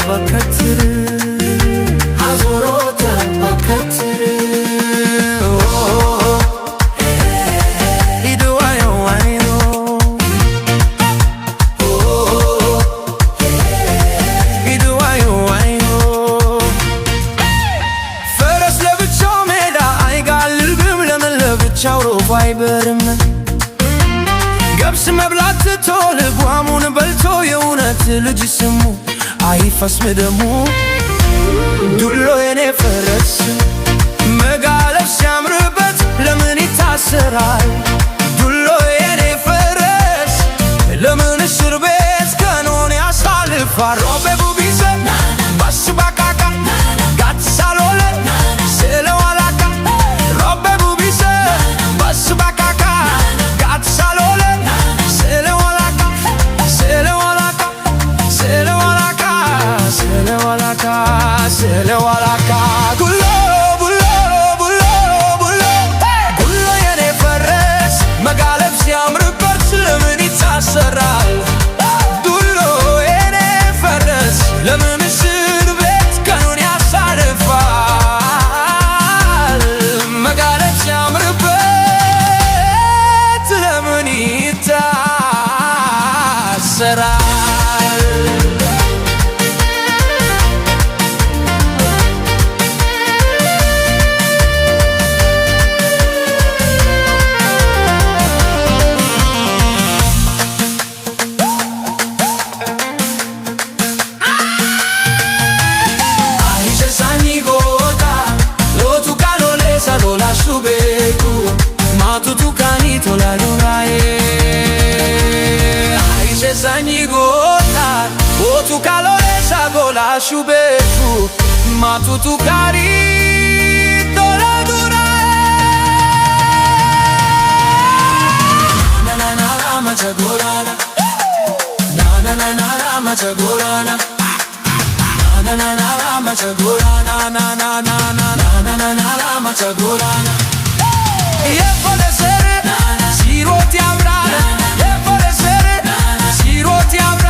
በከትር አዞሮታ በከትር ቻውሮፍ አይበርም ገብስ መብላት ትቶ ልጓሙን በልቶ የእውነት ልጅ ስሙ አይፈስም ደሙ ዱሎ የኔ ፈረስ መጋለብ ሲያምርበት ለምን ይታሰራል ዱሎ የኔ ፈረስ ለምን እስር ቤት ቀኑን ያሳልፋል ሮቤ ቡቢሰ ባስ ባቃቃ ጋትሳሎለ ስለዋላቃ ሮቤ ቡቢሰ ባስ ባቃቃ ጋትሳሎለ ስለዋላቃ ስለዋላቃ ስለዋላቃ ስለዋላቃ ስለዋላቃ ጉሎ ጉሎ ጉሎ ጉሎ ጉሎ የኔ ፈረስ መጋለብ ሲያምርበት ለምን ይታሰራል ዱሎ የኔ ፈረስ ለምን እስር ቤት ቀኑን ያሳልፋል መጋለብ ሲያምርበት ለምን ይታሰራል Matutu canito la dorae Aise sani gota O tu calore sa gola shubetu Matutu canito la dorae Na na na na macha golana Na na na na na macha golana Na na na na macha golana Na na na na na na na na macha golana Sirote amra, e por essere, sirote amra.